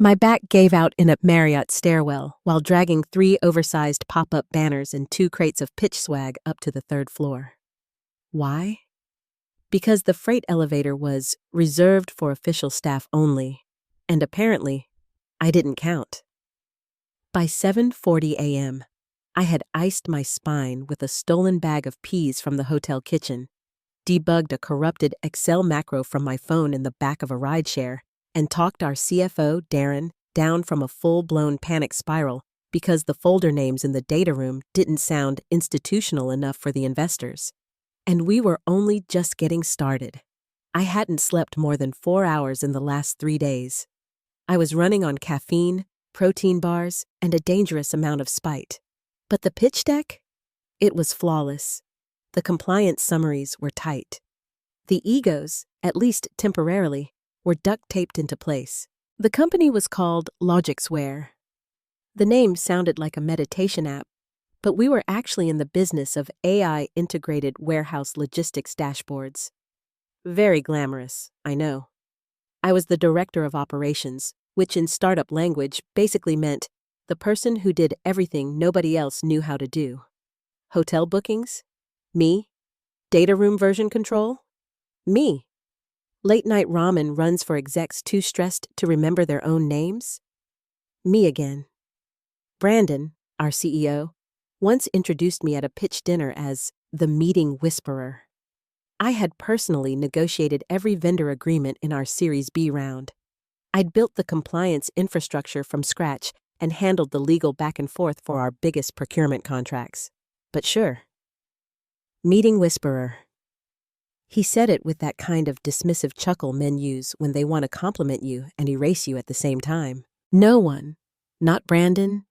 My back gave out in a Marriott stairwell while dragging 3 oversized pop-up banners and 2 crates of pitch swag up to the 3rd floor. Why? Because the freight elevator was reserved for official staff only, and apparently, I didn't count. By 7:40 a.m., I had iced my spine with a stolen bag of peas from the hotel kitchen, debugged a corrupted Excel macro from my phone in the back of a rideshare, and talked our CFO, Darren, down from a full-blown panic spiral because the folder names in the data room didn't sound institutional enough for the investors. And we were only just getting started. I hadn't slept more than 4 hours in the last 3 days. I was running on caffeine, protein bars, and a dangerous amount of spite. But the pitch deck? It was flawless. The compliance summaries were tight. The egos, at least temporarily, were duct-taped into place. The company was called Logixware. The name sounded like a meditation app, but we were actually in the business of AI-integrated warehouse logistics dashboards. Very glamorous, I know. I was the director of operations, which in startup language basically meant the person who did everything nobody else knew how to do. Hotel bookings? Me. Data room version control? Me. Late-night ramen runs for execs too stressed to remember their own names? Me again. Brandon, our CEO, once introduced me at a pitch dinner as the meeting whisperer. I had personally negotiated every vendor agreement in our Series B round. I'd built the compliance infrastructure from scratch and handled the legal back and forth for our biggest procurement contracts. But sure. Meeting whisperer. He said it with that kind of dismissive chuckle men use when they want to compliment you and erase you at the same time. No one, not Brandon,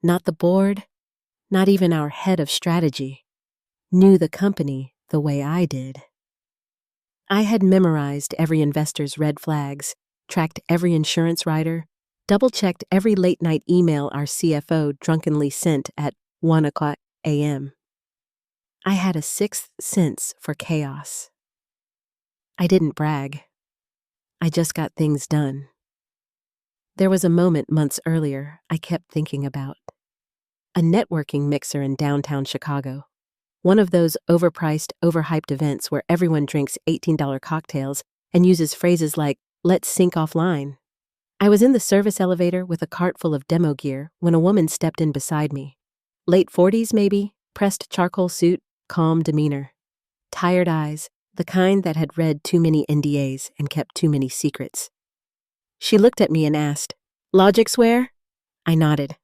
not the board, not even our head of strategy, knew the company the way I did. I had memorized every investor's red flags, tracked every insurance rider, double-checked every late-night email our CFO drunkenly sent at 1 o'clock a.m. I had a sixth sense for chaos. I didn't brag. I just got things done. There was a moment months earlier I kept thinking about. A networking mixer in downtown Chicago. One of those overpriced, overhyped events where everyone drinks $18 cocktails and uses phrases like, "let's sync offline." I was in the service elevator with a cart full of demo gear when a woman stepped in beside me. Late 40s maybe, pressed charcoal suit, calm demeanor. Tired eyes, the kind that had read too many NDAs and kept too many secrets. She looked at me and asked, "Logixware?" I nodded.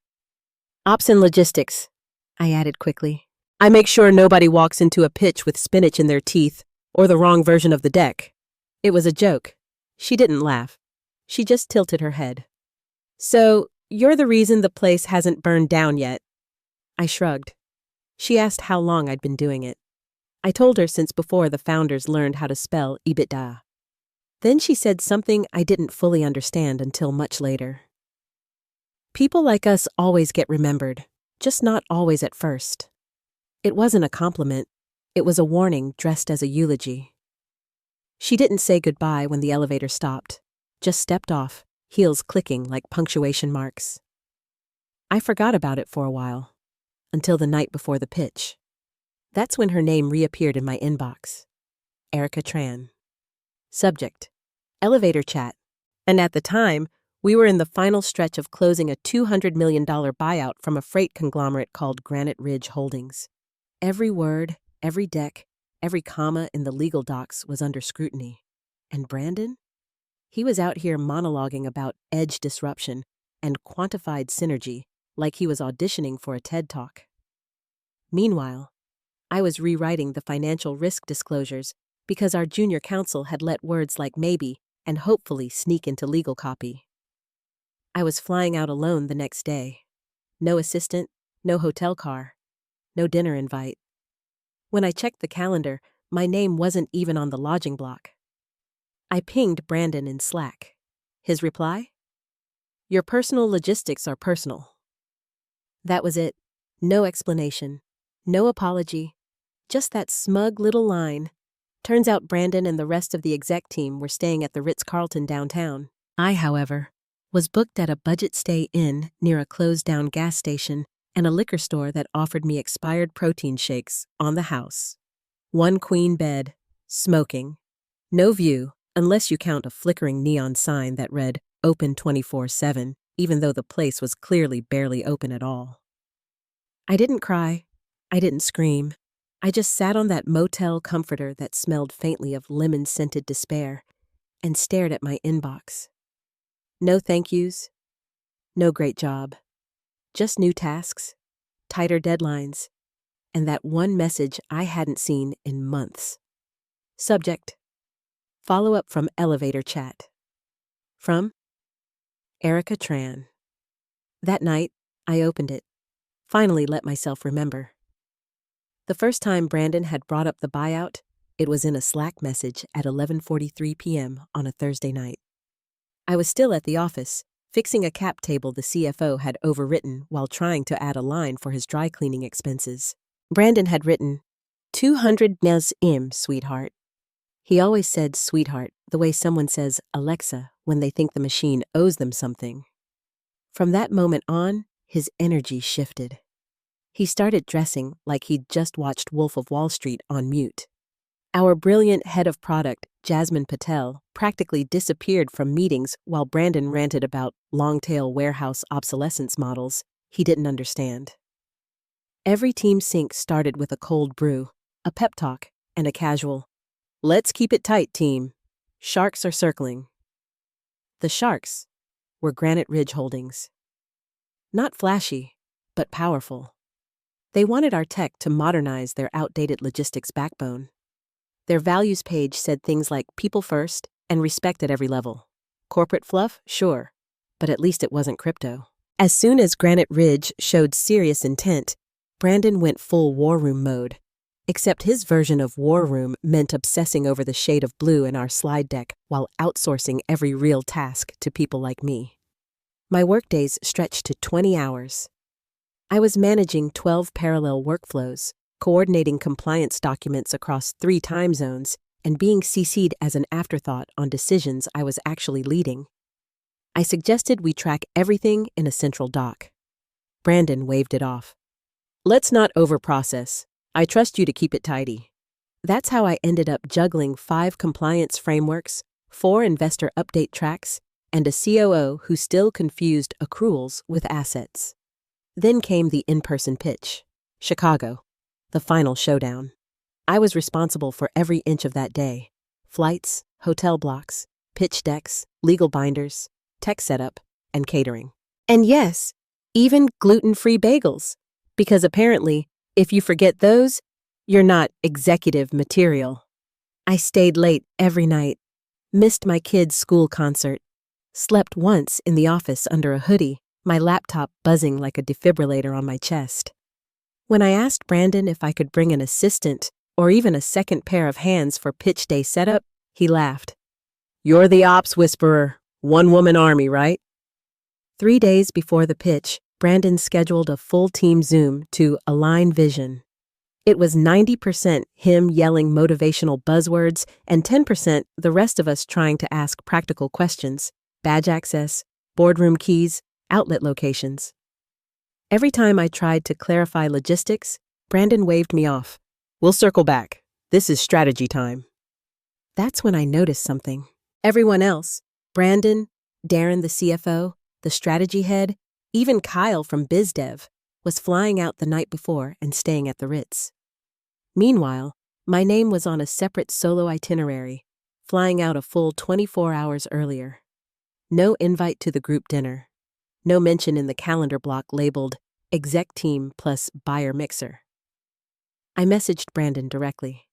"Ops and logistics," I added quickly. "I make sure nobody walks into a pitch with spinach in their teeth or the wrong version of the deck." It was a joke. She didn't laugh. She just tilted her head. "So, you're the reason the place hasn't burned down yet?" I shrugged. She asked how long I'd been doing it. I told her since before the founders learned how to spell EBITDA. Then she said something I didn't fully understand until much later. People like us always get remembered, just not always at first. It wasn't a compliment. It was a warning dressed as a eulogy. She didn't say goodbye when the elevator stopped, just stepped off, heels clicking like punctuation marks. I forgot about it for a while, until the night before the pitch. That's when her name reappeared in my inbox. Erica Tran. Subject: elevator chat. And at the time, we were in the final stretch of closing a $200 million buyout from a freight conglomerate called Granite Ridge Holdings. Every word, every deck, every comma in the legal docs was under scrutiny. And Brandon? He was out here monologuing about edge disruption and quantified synergy like he was auditioning for a TED Talk. Meanwhile, I was rewriting the financial risk disclosures because our junior counsel had let words like maybe and hopefully sneak into legal copy. I was flying out alone the next day. No assistant, no hotel car, no dinner invite. When I checked the calendar, my name wasn't even on the lodging block. I pinged Brandon in Slack. His reply? "Your personal logistics are personal." That was it. No explanation. No apology. Just that smug little line. Turns out Brandon and the rest of the exec team were staying at the Ritz-Carlton downtown. I, however, Was booked at a budget stay inn near a closed-down gas station and a liquor store that offered me expired protein shakes on the house. One queen bed, smoking. No view, unless you count a flickering neon sign that read, "Open 24/7, even though the place was clearly barely open at all. I didn't cry. I didn't scream. I just sat on that motel comforter that smelled faintly of lemon-scented despair and stared at my inbox. No thank yous. No great job. Just new tasks, tighter deadlines, and that one message I hadn't seen in months. Subject: follow-up from elevator chat. From Erica Tran. That night, I opened it. Finally let myself remember. The first time Brandon had brought up the buyout, it was in a Slack message at 11:43 p.m. on a Thursday night. I was still at the office, fixing a cap table the CFO had overwritten while trying to add a line for his dry cleaning expenses. Brandon had written, 200 nels im, sweetheart. He always said sweetheart the way someone says Alexa when they think the machine owes them something. From that moment on, his energy shifted. He started dressing like he'd just watched Wolf of Wall Street on mute. Our brilliant head of product, Jasmine Patel, practically disappeared from meetings while Brandon ranted about long-tail warehouse obsolescence models he didn't understand. Every team sync started with a cold brew, a pep talk, and a casual, "Let's keep it tight, team. Sharks are circling." The sharks were Granite Ridge Holdings. Not flashy, but powerful. They wanted our tech to modernize their outdated logistics backbone. Their values page said things like people first and respect at every level. Corporate fluff? Sure, but at least it wasn't crypto. As soon as Granite Ridge showed serious intent, Brandon went full war room mode. Except his version of war room meant obsessing over the shade of blue in our slide deck while outsourcing every real task to people like me. My workdays stretched to 20 hours. I was managing 12 parallel workflows, coordinating compliance documents across 3 time zones, and being CC'd as an afterthought on decisions I was actually leading. I suggested we track everything in a central doc. Brandon waved it off. "Let's not overprocess. I trust you to keep it tidy." That's how I ended up juggling 5 compliance frameworks, 4 investor update tracks, and a COO who still confused accruals with assets. Then came the in-person pitch. Chicago. The final showdown. I was responsible for every inch of that day. Flights, hotel blocks, pitch decks, legal binders, tech setup, and catering. And yes, even gluten-free bagels. Because apparently, if you forget those, you're not executive material. I stayed late every night, missed my kids' school concert, slept once in the office under a hoodie, my laptop buzzing like a defibrillator on my chest. When I asked Brandon if I could bring an assistant or even a second pair of hands for pitch day setup, he laughed. "You're the ops whisperer, one-woman army, right?" 3 days before the pitch, Brandon scheduled a full team Zoom to align vision. It was 90% him yelling motivational buzzwords and 10% the rest of us trying to ask practical questions, badge access, boardroom keys, outlet locations. Every time I tried to clarify logistics, Brandon waved me off. "We'll circle back. This is strategy time." That's when I noticed something. Everyone else, Brandon, Darren the CFO, the strategy head, even Kyle from BizDev, was flying out the night before and staying at the Ritz. Meanwhile, my name was on a separate solo itinerary, flying out a full 24 hours earlier. No invite to the group dinner. No mention in the calendar block labeled Exec Team plus Buyer Mixer. I messaged Brandon directly.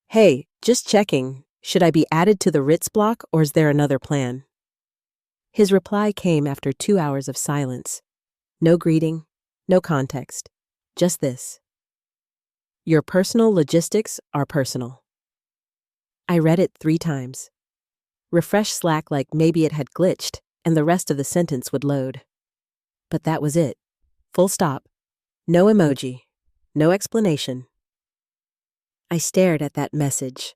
"Hey, just checking. Should I be added to the Ritz block or is there another plan?" His reply came after 2 hours of silence. No greeting, no context, just this. "Your personal logistics are personal." I read it 3 times. Refreshed Slack like maybe it had glitched, and the rest of the sentence would load. But that was it. Full stop. No emoji. No explanation. I stared at that message.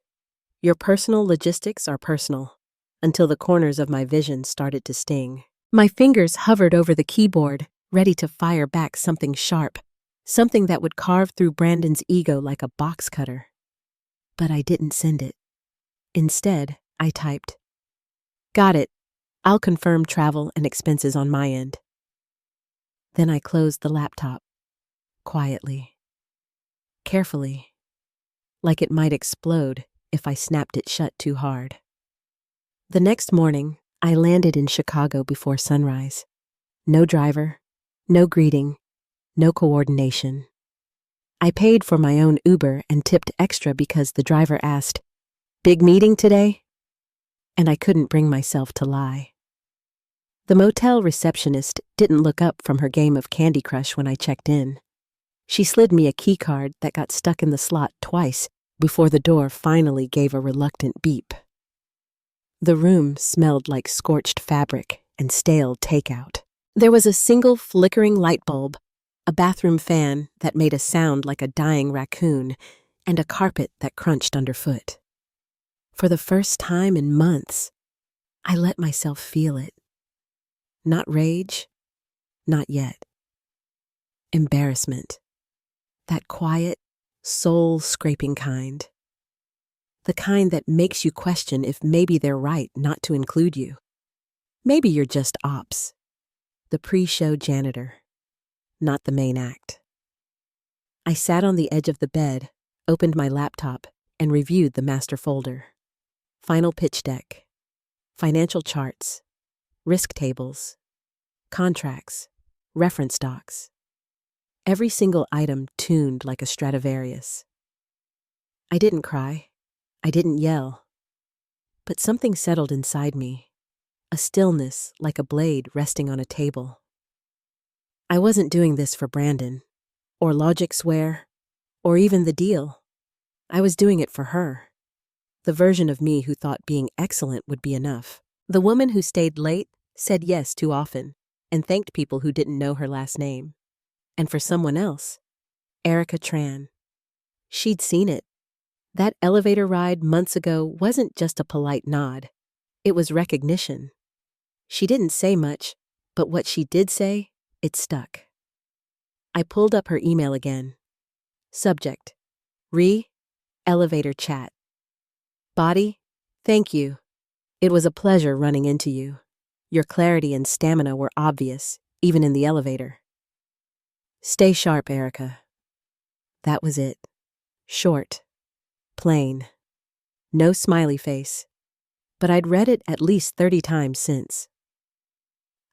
Your personal logistics are personal, until the corners of my vision started to sting. My fingers hovered over the keyboard, ready to fire back something sharp, something that would carve through Brandon's ego like a box cutter. But I didn't send it. Instead, I typed, "Got it. I'll confirm travel and expenses on my end." Then I closed the laptop, quietly, carefully, like it might explode if I snapped it shut too hard. The next morning, I landed in Chicago before sunrise. No driver, no greeting, no coordination. I paid for my own Uber and tipped extra because the driver asked, "Big meeting today?" And I couldn't bring myself to lie. The motel receptionist didn't look up from her game of Candy Crush when I checked in. She slid me a key card that got stuck in the slot twice before the door finally gave a reluctant beep. The room smelled like scorched fabric and stale takeout. There was a single flickering light bulb, a bathroom fan that made a sound like a dying raccoon, and a carpet that crunched underfoot. For the first time in months, I let myself feel it. Not rage, not yet. Embarrassment. That quiet, soul-scraping kind. The kind that makes you question if maybe they're right not to include you. Maybe you're just ops. The pre-show janitor, not the main act. I sat on the edge of the bed, opened my laptop, and reviewed the master folder. Final pitch deck, financial charts, risk tables, contracts, reference docs. Every single item tuned like a Stradivarius. I didn't cry. I didn't yell. But something settled inside me, a stillness like a blade resting on a table. I wasn't doing this for Brandon, or Logic Swear, or even the deal. I was doing it for her, the version of me who thought being excellent would be enough. The woman who stayed late, said yes too often, and thanked people who didn't know her last name. And for someone else, Erica Tran. She'd seen it. That elevator ride months ago wasn't just a polite nod. It was recognition. She didn't say much, but what she did say, it stuck. I pulled up her email again. Subject: Elevator chat. Body: thank you. It was a pleasure running into you. Your clarity and stamina were obvious, even in the elevator. Stay sharp, Erica. That was it. Short. Plain. No smiley face. But I'd read it at least 30 times since.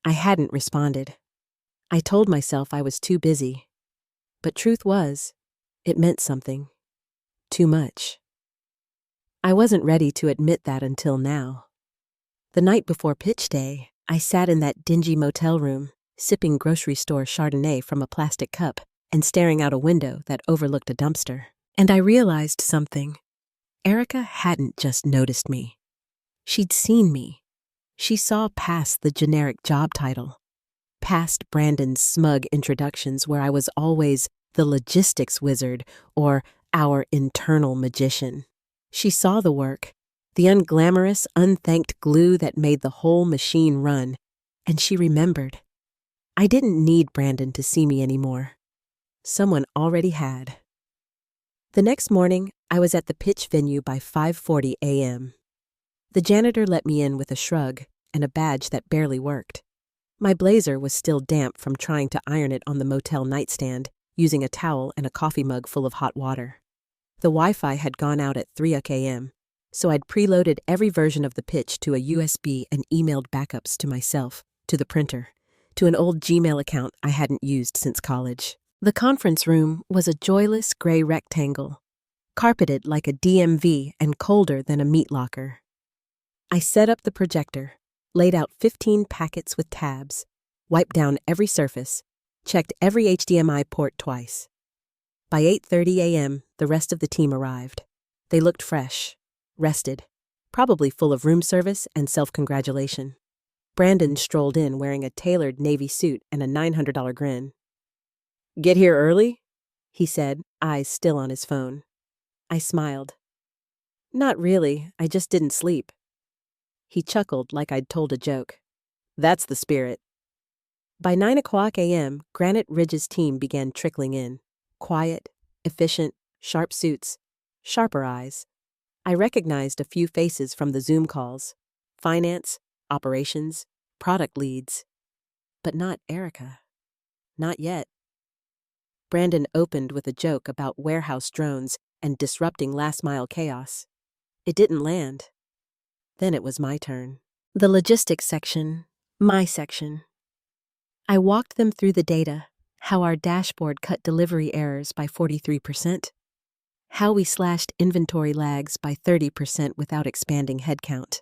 I hadn't responded. I told myself I was too busy. But truth was, it meant something. Too much. I wasn't ready to admit that until now. The night before pitch day, I sat in that dingy motel room, sipping grocery store Chardonnay from a plastic cup and staring out a window that overlooked a dumpster. And I realized something. Erica hadn't just noticed me. She'd seen me. She saw past the generic job title, past Brandon's smug introductions where I was always the logistics wizard or our internal magician. She saw the work, the unglamorous, unthanked glue that made the whole machine run, and she remembered. I didn't need Brandon to see me anymore. Someone already had. The next morning, I was at the pitch venue by 5:40 a.m. The janitor let me in with a shrug and a badge that barely worked. My blazer was still damp from trying to iron it on the motel nightstand, using a towel and a coffee mug full of hot water. The Wi-Fi had gone out at 3 a.m., so I'd preloaded every version of the pitch to a USB and emailed backups to myself, to the printer, to an old Gmail account I hadn't used since college. The conference room was a joyless gray rectangle, carpeted like a DMV and colder than a meat locker. I set up the projector, laid out 15 packets with tabs, wiped down every surface, checked every HDMI port twice. By 8:30 a.m., the rest of the team arrived. They looked fresh, rested, probably full of room service and self-congratulation. Brandon strolled in wearing a tailored navy suit and a $900 grin. "Get here early?" he said, eyes still on his phone. I smiled. "Not really, I just didn't sleep." He chuckled like I'd told a joke. That's the spirit. By 9 a.m., Granite Ridge's team began trickling in. Quiet, efficient, sharp suits, sharper eyes. I recognized a few faces from the Zoom calls. Finance, operations, product leads. But not Erica. Not yet. Brandon opened with a joke about warehouse drones and disrupting last-mile chaos. It didn't land. Then it was my turn. The logistics section, my section. I walked them through the data, how our dashboard cut delivery errors by 43%, how we slashed inventory lags by 30% without expanding headcount.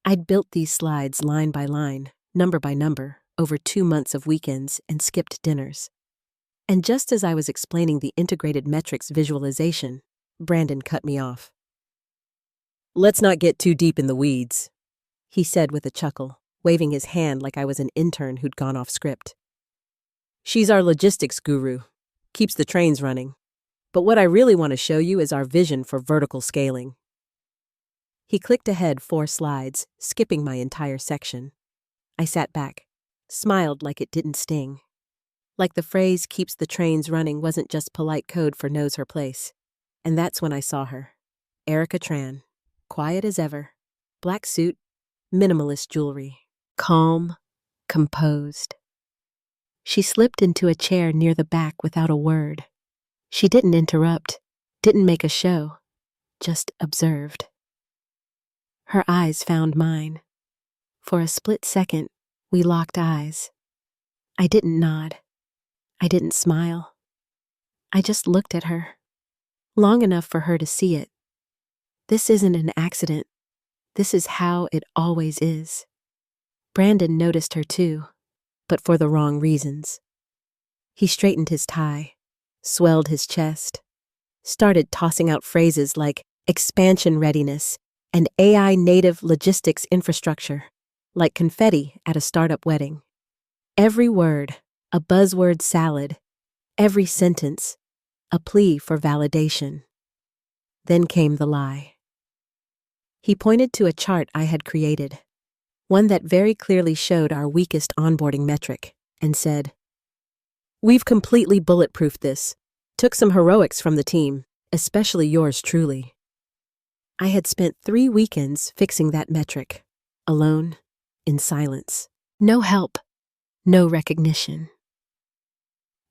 I'd built these slides line by line, number by number, over 2 months of weekends and skipped dinners. And just as I was explaining the integrated metrics visualization, Brandon cut me off. "Let's not get too deep in the weeds," he said with a chuckle, waving his hand like I was an intern who'd gone off script. "She's our logistics guru, keeps the trains running. But what I really want to show you is our vision for vertical scaling." He clicked ahead 4 slides, skipping my entire section. I sat back, smiled like it didn't sting. Like the phrase "keeps the trains running" wasn't just polite code for knows her place. And that's when I saw her. Erica Tran, quiet as ever, black suit, minimalist jewelry, calm, composed. She slipped into a chair near the back without a word. She didn't interrupt, didn't make a show, just observed. Her eyes found mine. For a split second, we locked eyes. I didn't nod. I didn't smile. I just looked at her, long enough for her to see it. This isn't an accident. This is how it always is. Brandon noticed her too, but for the wrong reasons. He straightened his tie, swelled his chest, started tossing out phrases like expansion readiness and AI native logistics infrastructure, like confetti at a startup wedding. Every word, a buzzword salad, every sentence, a plea for validation. Then came the lie. He pointed to a chart I had created, one that very clearly showed our weakest onboarding metric, and said, "We've completely bulletproofed this. Took some heroics from the team, especially yours truly." I had spent 3 weekends fixing that metric, alone, in silence. No help, no recognition.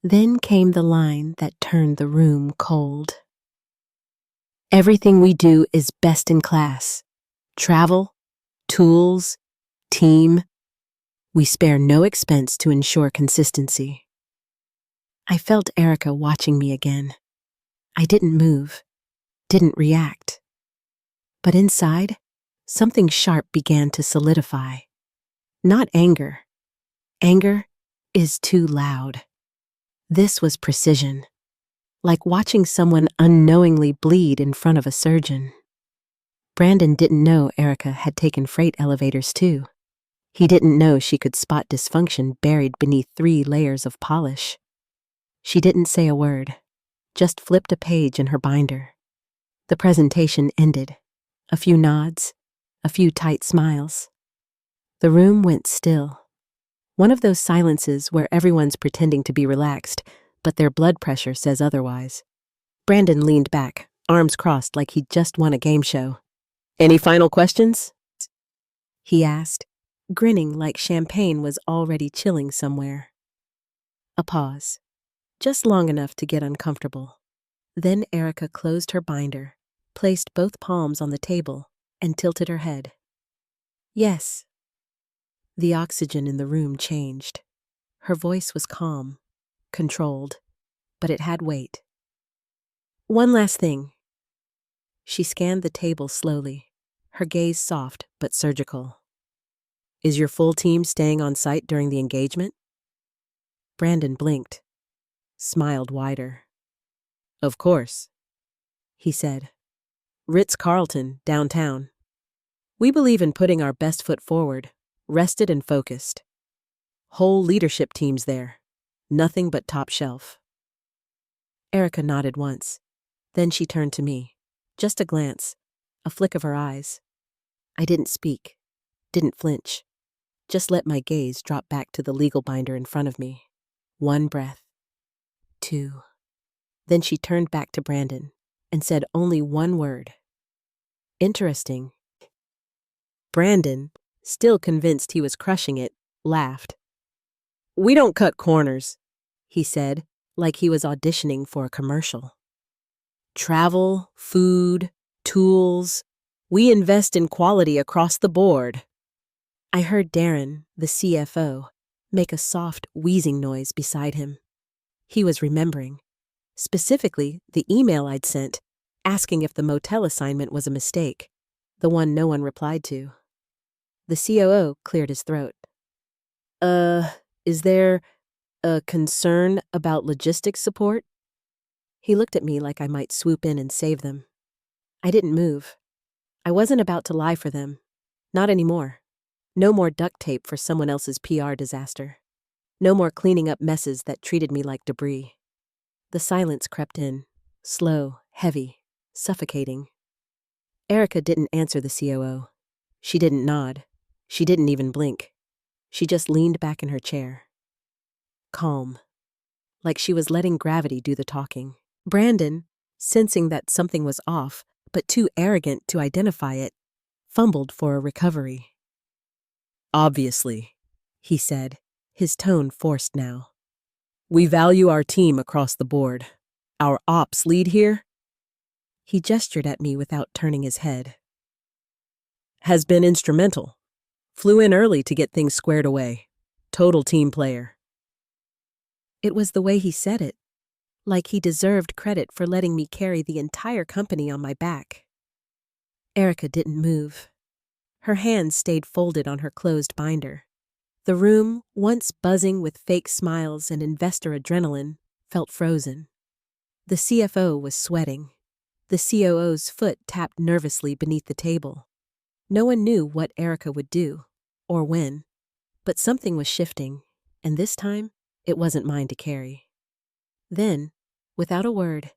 Then came the line that turned the room cold. "Everything we do is best in class. Travel, tools, team. We spare no expense to ensure consistency." I felt Erica watching me again. I didn't move, didn't react. But inside, something sharp began to solidify. Not anger. Anger is too loud. This was precision, like watching someone unknowingly bleed in front of a surgeon. Brandon didn't know Erica had taken freight elevators too. He didn't know she could spot dysfunction buried beneath 3 layers of polish. She didn't say a word, just flipped a page in her binder. The presentation ended. A few nods, a few tight smiles. The room went still. One of those silences where everyone's pretending to be relaxed, but their blood pressure says otherwise. Brandon leaned back, arms crossed like he'd just won a game show. "Any final questions?" he asked, grinning like champagne was already chilling somewhere. A pause, just long enough to get uncomfortable. Then Erica closed her binder, placed both palms on the table, and tilted her head. "Yes." The oxygen in the room changed. Her voice was calm, controlled, but it had weight. "One last thing." She scanned the table slowly, her gaze soft but surgical. "Is your full team staying on site during the engagement?" Brandon blinked, smiled wider. "Of course," he said. "Ritz-Carlton, downtown. We believe in putting our best foot forward, rested and focused. Whole leadership teams there. Nothing but top shelf." Erica nodded once. Then she turned to me. Just a glance, a flick of her eyes. I didn't speak, didn't flinch. just let my gaze drop back to the legal binder in front of me. 1 breath. 2. Then she turned back to Brandon and said only 1 word. Interesting. Brandon, still convinced he was crushing it, laughed. We don't cut corners, he said, like he was auditioning for a commercial. Travel, food, tools, we invest in quality across the board. I heard Darren, the CFO, make a soft, wheezing noise beside him. He was remembering, specifically the email I'd sent, asking if the motel assignment was a mistake, the one no one replied to. The COO cleared his throat. Is there a concern about logistics support? He looked at me like I might swoop in and save them. I didn't move. I wasn't about to lie for them. Not anymore. No more duct tape for someone else's PR disaster. No more cleaning up messes that treated me like debris. The silence crept in, slow, heavy, suffocating. Erica didn't answer the COO. She didn't nod. She didn't even blink. She just leaned back in her chair. Calm. Like she was letting gravity do the talking. Brandon, sensing that something was off, but too arrogant to identify it, fumbled for a recovery. Obviously, he said, his tone forced now. We value our team across the board. Our ops lead here? He gestured at me without turning his head. Has been instrumental. Flew in early to get things squared away. Total team player. It was the way he said it, like he deserved credit for letting me carry the entire company on my back. Erica didn't move. Her hands stayed folded on her closed binder. The room, once buzzing with fake smiles and investor adrenaline, felt frozen. The CFO was sweating. The COO's foot tapped nervously beneath the table. No one knew what Erica would do, or when, but something was shifting, and this time, it wasn't mine to carry. Then, without a word,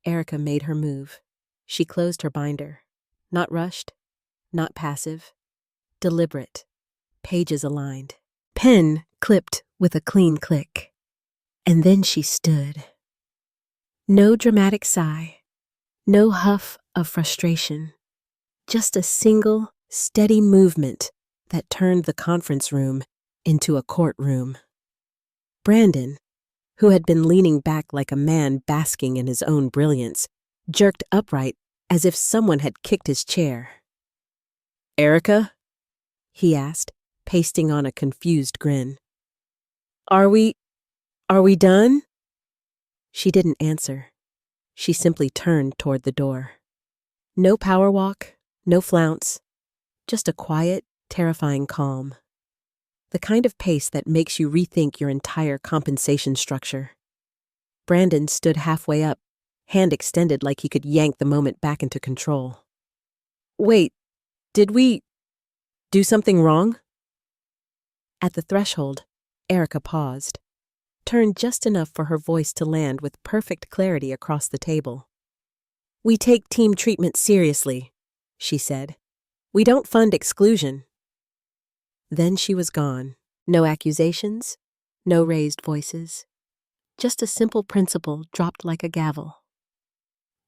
Erica made her move. She closed her binder. Not rushed, not passive, deliberate, pages aligned. Pen clipped with a clean click. And then she stood. No dramatic sigh, no huff of frustration, just a single, steady movement that turned the conference room into a courtroom. Brandon, who had been leaning back like a man basking in his own brilliance, jerked upright as if someone had kicked his chair. Erica? He asked, pasting on a confused grin. Are we done? She didn't answer. She simply turned toward the door. No power walk, no flounce, just a quiet, terrifying calm. The kind of pace that makes you rethink your entire compensation structure. Brandon stood halfway up, hand extended like he could yank the moment back into control. Wait, did we do something wrong? At the threshold, Erica paused, turned just enough for her voice to land with perfect clarity across the table. We take team treatment seriously, she said. We don't fund exclusion. Then she was gone. No accusations, no raised voices. Just a simple principle dropped like a gavel.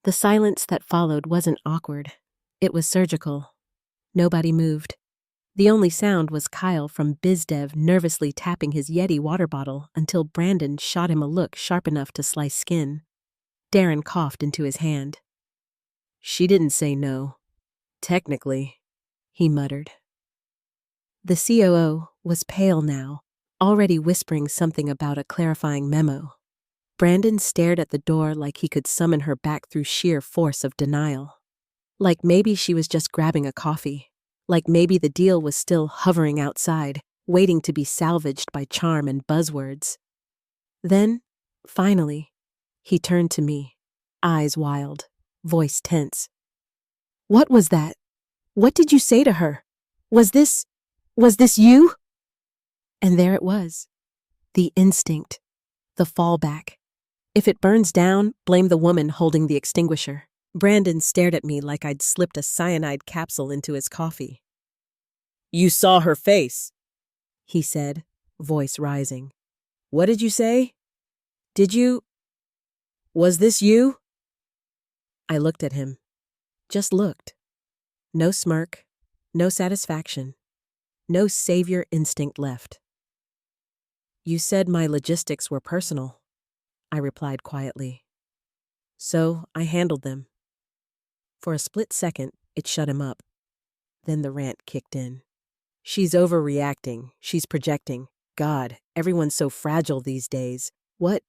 The silence that followed wasn't awkward. It was surgical. Nobody moved. The only sound was Kyle from BizDev nervously tapping his Yeti water bottle until Brandon shot him a look sharp enough to slice skin. Darren coughed into his hand. She didn't say no. Technically, he muttered. The COO was pale now, already whispering something about a clarifying memo. Brandon stared at the door like he could summon her back through sheer force of denial. Like maybe she was just grabbing a coffee. Like maybe the deal was still hovering outside, waiting to be salvaged by charm and buzzwords. Then, finally, he turned to me, eyes wild, voice tense. What was that? What did you say to her? Was this you? And there it was. The instinct. The fallback. If it burns down, blame the woman holding the extinguisher. Brandon stared at me like I'd slipped a cyanide capsule into his coffee. You saw her face. he said, voice rising. What did you say? Was this you? I looked at him. Just looked. No smirk, no satisfaction, no savior instinct left. You said my logistics were personal, I replied quietly. So I handled them. For a split second, it shut him up. Then the rant kicked in. She's overreacting. She's projecting. God, everyone's so fragile these days. What?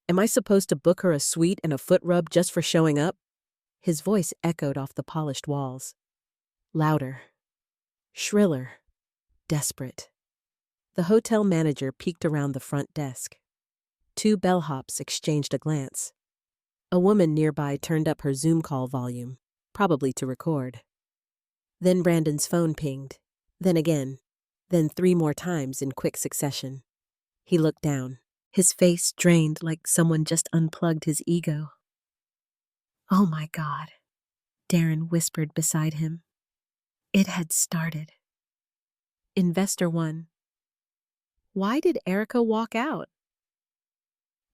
Am I supposed to book her a suite and a foot rub just for showing up? His voice echoed off the polished walls. Louder. Shriller. Desperate. The hotel manager peeked around the front desk. 2 bellhops exchanged a glance. A woman nearby turned up her Zoom call volume, probably to record. Then Brandon's phone pinged. Then again. Then 3 more times in quick succession. He looked down, his face drained like someone just unplugged his ego. Oh my God, Darren whispered beside him. It had started. Investor 1. Why did Erica walk out?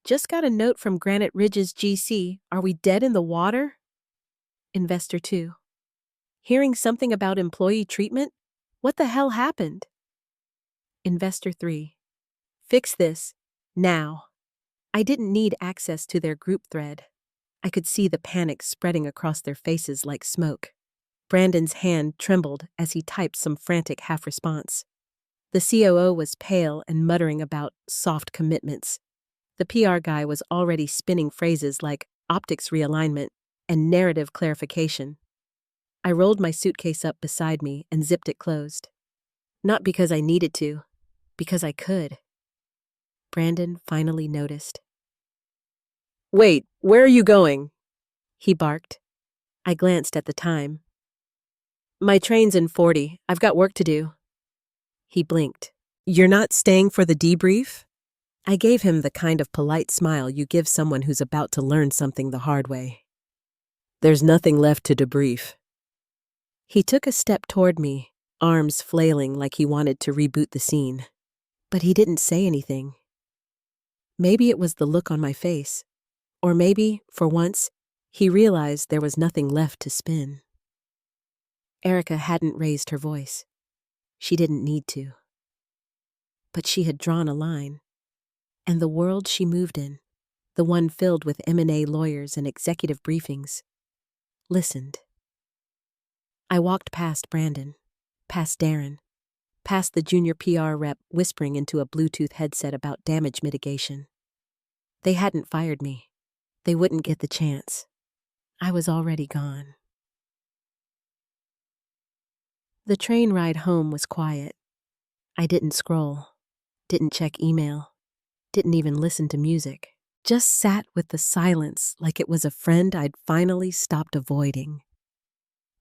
Just got a note from Granite Ridge's GC. Are we dead in the water? Investor 2. Hearing something about employee treatment? What the hell happened? Investor 3. Fix this. Now. I didn't need access to their group thread. I could see the panic spreading across their faces like smoke. Brandon's hand trembled as he typed some frantic half-response. The COO was pale and muttering about soft commitments. The PR guy was already spinning phrases like optics realignment and narrative clarification. I rolled my suitcase up beside me and zipped it closed. Not because I needed to, because I could. Brandon finally noticed. Wait, where are you going? He barked. I glanced at the time. My train's in 40. I've got work to do. He blinked. You're not staying for the debrief? I gave him the kind of polite smile you give someone who's about to learn something the hard way. There's nothing left to debrief. He took a step toward me, arms flailing like he wanted to reboot the scene. But he didn't say anything. Maybe it was the look on my face. Or maybe, for once, he realized there was nothing left to spin. Erica hadn't raised her voice. She didn't need to. But she had drawn a line. And the world she moved in, the one filled with M&A lawyers and executive briefings, listened. I walked past Brandon, past Darren, past the junior PR rep whispering into a Bluetooth headset about damage mitigation. They hadn't fired me. They wouldn't get the chance. I was already gone. The train ride home was quiet. I didn't scroll, didn't check email, didn't even listen to music. Just sat with the silence like it was a friend I'd finally stopped avoiding.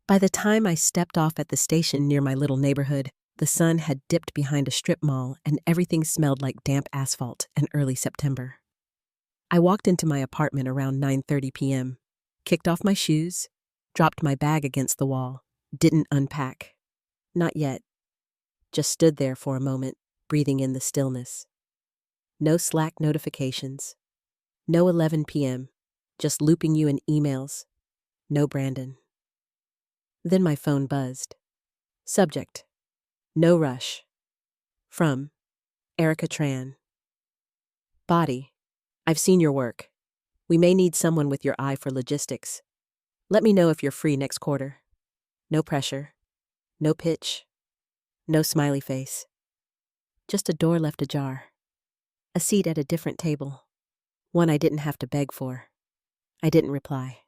By the time I stepped off at the station near my little neighborhood, the sun had dipped behind a strip mall and everything smelled like damp asphalt and early September. I walked into my apartment around 9:30 p.m., kicked off my shoes, dropped my bag against the wall, didn't unpack. Not yet. Just stood there for a moment, breathing in the stillness. No Slack notifications. No 11 p.m., just looping you in emails. No Brandon. Then my phone buzzed. Subject: No rush. From Erica Tran. Body: I've seen your work. We may need someone with your eye for logistics. Let me know if you're free next quarter. No pressure. No pitch. No smiley face. Just a door left ajar. A seat at a different table. One I didn't have to beg for. I didn't reply.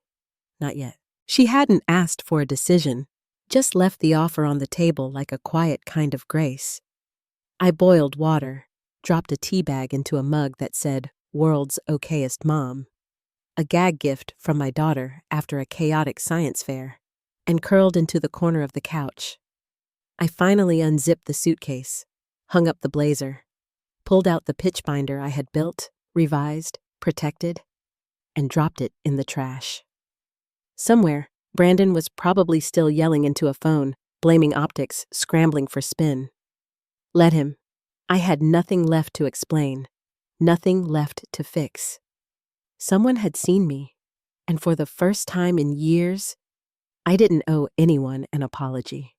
Not yet. She hadn't asked for a decision, just left the offer on the table like a quiet kind of grace. I boiled water, dropped a tea bag into a mug that said, World's Okayest Mom, a gag gift from my daughter after a chaotic science fair, and curled into the corner of the couch. I finally unzipped the suitcase, hung up the blazer, pulled out the pitch binder I had built, revised, protected, and dropped it in the trash. Somewhere, Brandon was probably still yelling into a phone, blaming optics, scrambling for spin. Let him. I had nothing left to explain, nothing left to fix. Someone had seen me, and for the first time in years, I didn't owe anyone an apology.